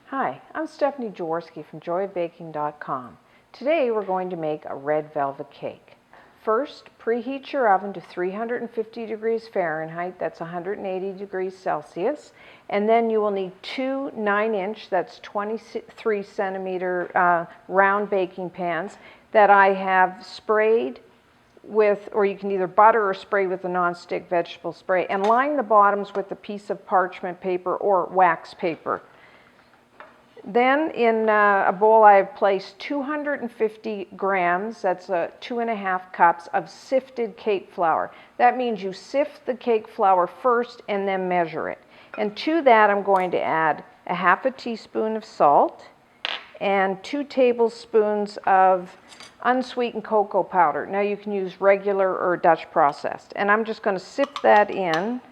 Hi, I'm Stephanie Jaworski from joyofbaking.com. Today we're going to make a red velvet cake. First, preheat your oven to 350 degrees Fahrenheit, that's 180 degrees Celsius, and then you will need two 9-inch, that's 23 centimeter round baking pans that I have sprayed with, or you can either butter or spray with a non-stick vegetable spray, and line the bottoms with a piece of parchment paper or wax paper. Then in a bowl I have placed 250 grams, that's 2.5 cups of sifted cake flour. That means you sift the cake flour first and then measure it. And to that I'm going to add a half a teaspoon of salt and 2 tablespoons of unsweetened cocoa powder. Now you can use regular or Dutch processed. And I'm just going to sift that in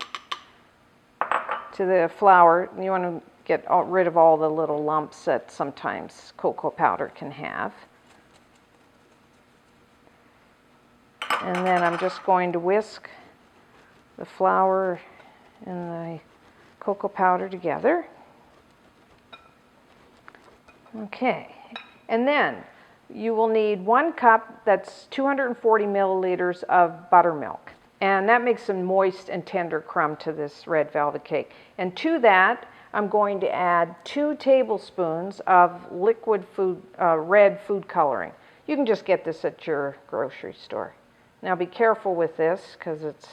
to the flour. You want to get rid of all the little lumps that sometimes cocoa powder can have. And then I'm just going to whisk the flour and the cocoa powder together. Okay, and then you will need 1 cup, that's 240 milliliters of buttermilk. And that makes a moist and tender crumb to this red velvet cake. And to that, I'm going to add 2 tablespoons of liquid red food coloring. You can just get this at your grocery store. Now be careful with this because it's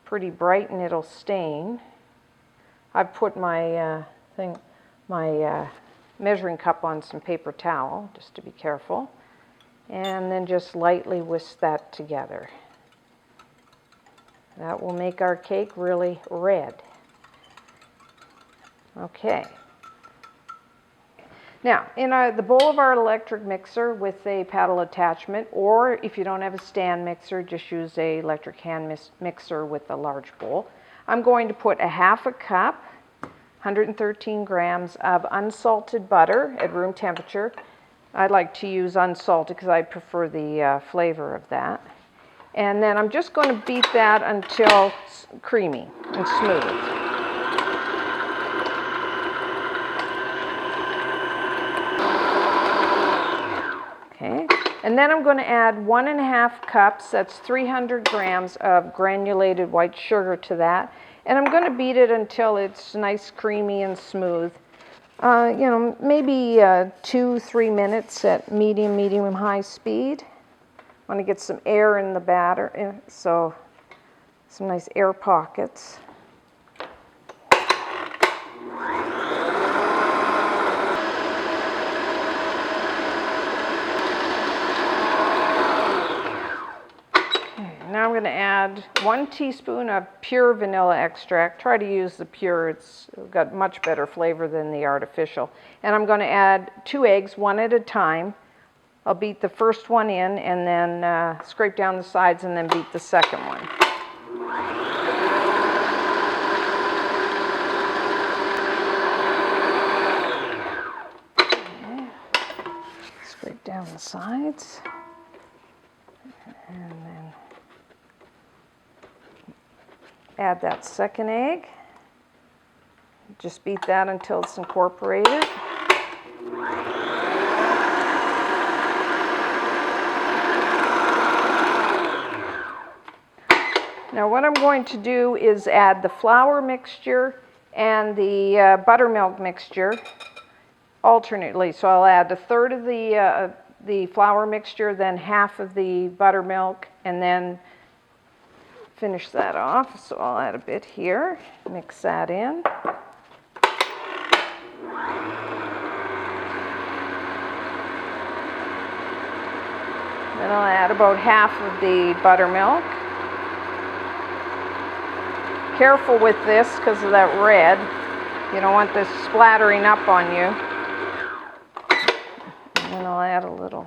pretty bright and it'll stain. I've put my measuring cup on some paper towel just to be careful, and then just lightly whisk that together. That will make our cake really red. Okay. Now, in the bowl of our electric mixer with a paddle attachment, or if you don't have a stand mixer, just use a electric hand mixer with a large bowl, I'm going to put a half a cup, 113 grams of unsalted butter at room temperature. I like to use unsalted because I prefer the flavor of that. And then I'm just going to beat that until it's creamy and smooth. Okay, and then I'm going to add 1.5 cups, that's 300 grams of granulated white sugar to that. And I'm going to beat it until it's nice, creamy, and smooth. Maybe 2-3 minutes at medium, high speed. I want to get some air in the batter, so some nice air pockets. Now I'm going to add 1 teaspoon of pure vanilla extract. Try to use the pure, it's got much better flavor than the artificial. And I'm going to add 2 eggs, 1 at a time. I'll beat the first one in and then scrape down the sides and then beat the second one. Okay. Scrape down the sides and then add that second egg. Just beat that until it's incorporated. Now what I'm going to do is add the flour mixture and the buttermilk mixture alternately. So I'll add 1/3 of the flour mixture, then half of the buttermilk, and then finish that off. So I'll add a bit here, mix that in. Then I'll add about half of the buttermilk. Careful with this because of that red. You don't want this splattering up on you. And then I'll add a little,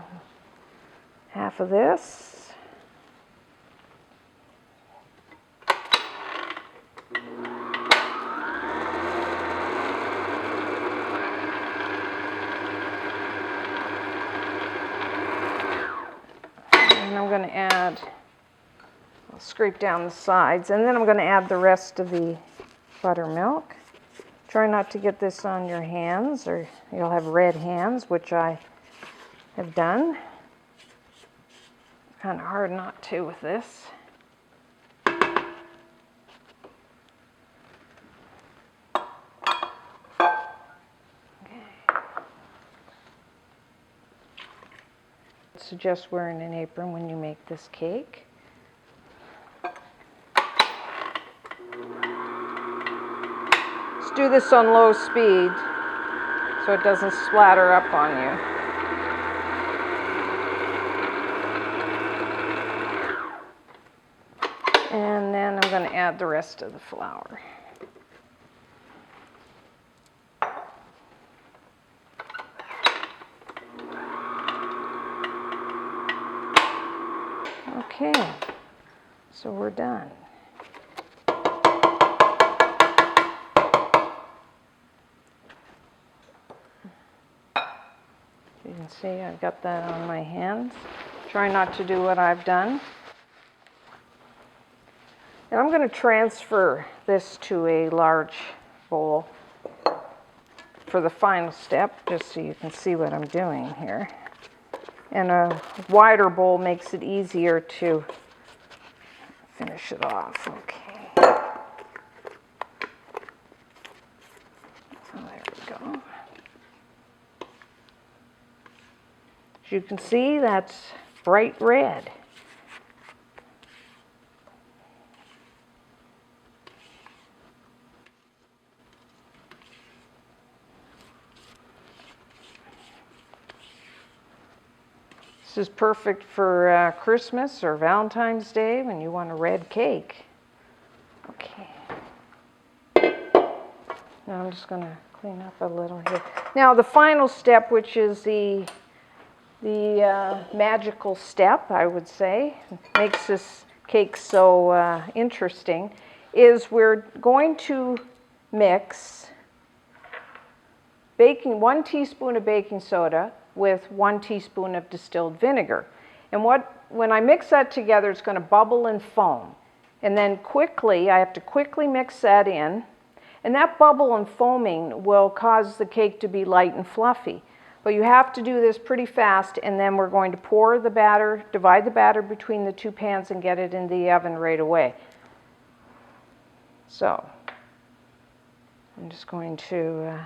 half of this. And I'm going to add I'll scrape down the sides, and then I'm going to add the rest of the buttermilk. Try not to get this on your hands or you'll have red hands, which I have done. Kind of hard not to with this. Suggest wearing an apron when you make this cake. Just do this on low speed so it doesn't splatter up on you. And then I'm going to add the rest of the flour. Okay, so we're done. You can see I've got that on my hands. Try not to do what I've done. And I'm going to transfer this to a large bowl for the final step, just so you can see what I'm doing here. And a wider bowl makes it easier to finish it off. Okay. So there we go. As you can see, that's bright red. This is perfect for Christmas or Valentine's Day when you want a red cake. Okay. Now I'm just going to clean up a little here. Now the final step, which is the magical step, I would say, makes this cake so interesting, is we're going to mix 1 teaspoon of baking soda with 1 teaspoon of distilled vinegar. And when I mix that together, it's going to bubble and foam. And then quickly, I have to quickly mix that in. And that bubble and foaming will cause the cake to be light and fluffy. But you have to do this pretty fast, and then we're going to pour the batter, divide the batter between the 2 pans and get it in the oven right away. So, I'm just going to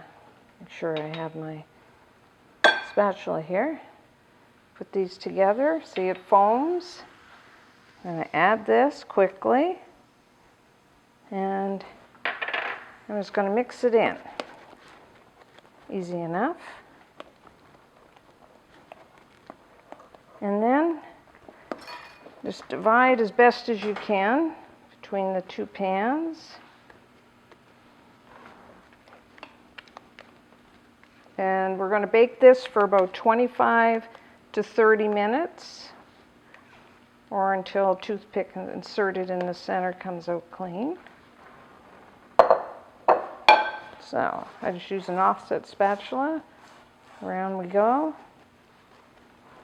make sure I have my spatula here. Put these together, see it foams. I'm going to add this quickly, and I'm just going to mix it in. Easy enough. And then just divide as best as you can between the 2 pans. And we're going to bake this for about 25 to 30 minutes, or until a toothpick inserted in the center comes out clean. So I just use an offset spatula. Around we go.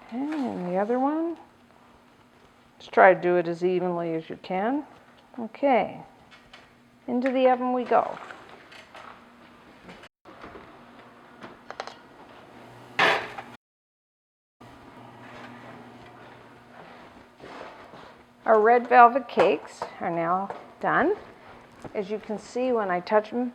Okay, and the other one. Just try to do it as evenly as you can. Okay, into the oven we go. Our red velvet cakes are now done. As you can see, when I touch them,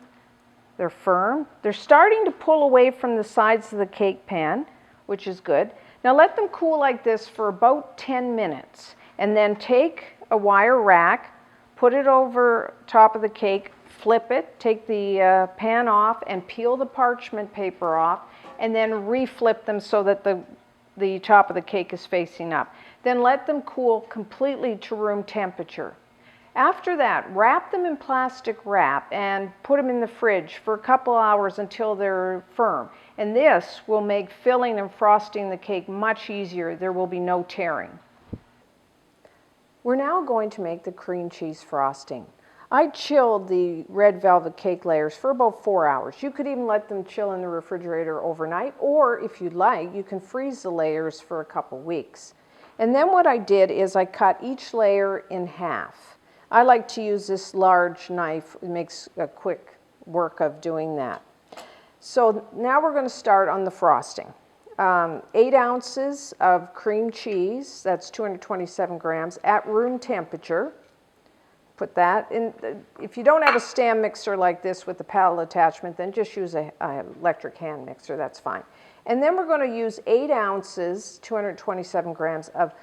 they're firm. They're starting to pull away from the sides of the cake pan, which is good. Now let them cool like this for about 10 minutes, and then take a wire rack, put it over top of the cake, flip it, take the pan off, and peel the parchment paper off, and then reflip them so that the top of the cake is facing up. Then let them cool completely to room temperature. After that, wrap them in plastic wrap and put them in the fridge for a couple hours until they're firm. And this will make filling and frosting the cake much easier. There will be no tearing. We're now going to make the cream cheese frosting. I chilled the red velvet cake layers for about 4 hours. You could even let them chill in the refrigerator overnight, or if you'd like, you can freeze the layers for a couple weeks. And then what I did is I cut each layer in half. I like to use this large knife. It makes a quick work of doing that. So now we're going to start on the frosting. 8 ounces of cream cheese, that's 227 grams, at room temperature. Put that in. If you don't have a stand mixer like this with the paddle attachment, then just use an electric hand mixer, that's fine. And then we're going to use 8 ounces, 227 grams of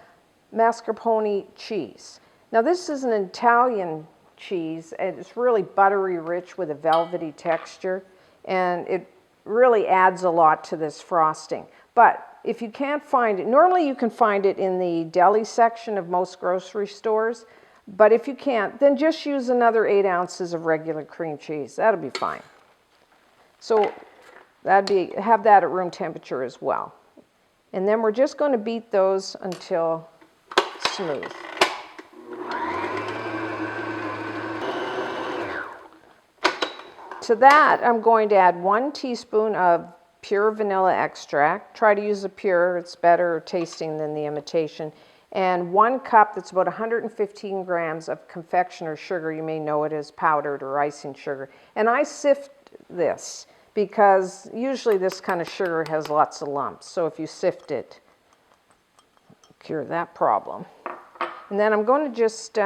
mascarpone cheese. Now this is an Italian cheese, and it's really buttery rich with a velvety texture, and it really adds a lot to this frosting. But if you can't find it, normally you can find it in the deli section of most grocery stores, but if you can't, then just use another 8 ounces of regular cream cheese. That'll be fine. So have that at room temperature as well. And then we're just going to beat those until smooth. To that, I'm going to add 1 teaspoon of pure vanilla extract. Try to use the pure, it's better tasting than the imitation. And 1 cup, that's about 115 grams of confectioner sugar. You may know it as powdered or icing sugar. And I sift this because usually this kind of sugar has lots of lumps. So if you sift it, cure that problem. And then I'm going to just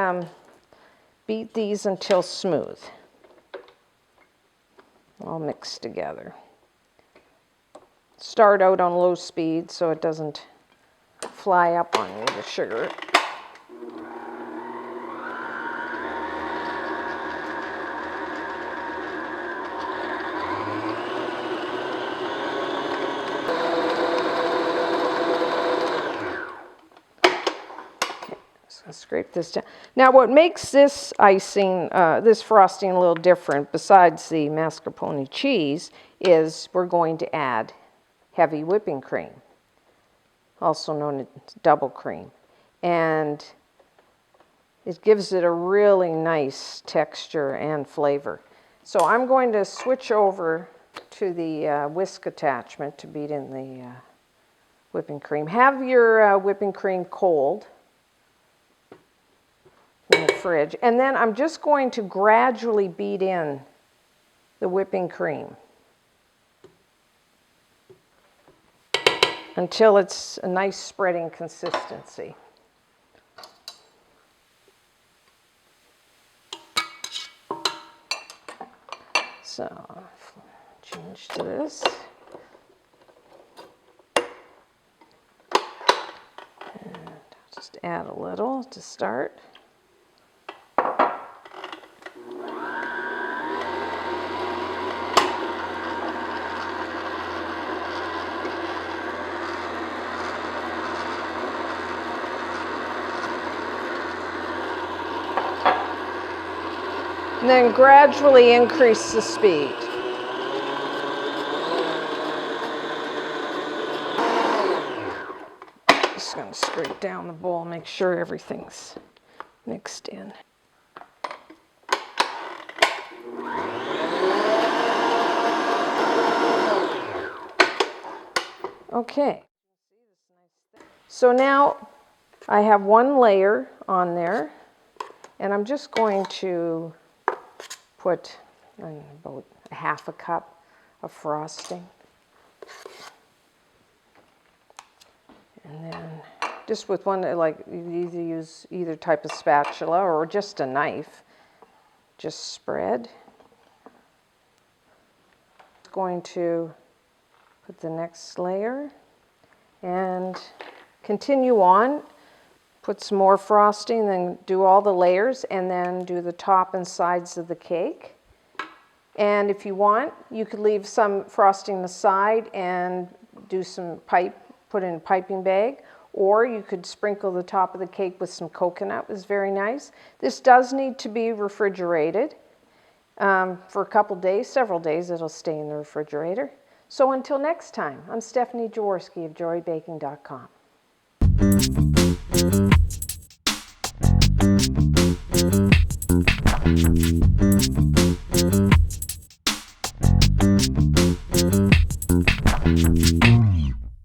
beat these until smooth. All mixed together. Start out on low speed so it doesn't fly up on you, the sugar. Scrape this down. Now what makes this icing, this frosting a little different besides the mascarpone cheese is we're going to add heavy whipping cream, also known as double cream. And it gives it a really nice texture and flavor. So I'm going to switch over to the whisk attachment to beat in the whipping cream. Have your whipping cream cold in the fridge, and then I'm just going to gradually beat in the whipping cream until it's a nice spreading consistency. So change to this. And just add a little to start. And then gradually increase the speed. Just going to scrape down the bowl, make sure everything's mixed in. Okay. So now I have 1 layer on there, and I'm just going to put about 1/2 cup of frosting. And then just with one, like you either use either type of spatula or just a knife, just spread. Going to put the next layer and continue on. Put some more frosting, then do all the layers, and then do the top and sides of the cake. And if you want, you could leave some frosting aside and do some put in a piping bag, or you could sprinkle the top of the cake with some coconut. It's very nice. This does need to be refrigerated for a couple days, several days. It'll stay in the refrigerator. So until next time, I'm Stephanie Jaworski of JoyBaking.com.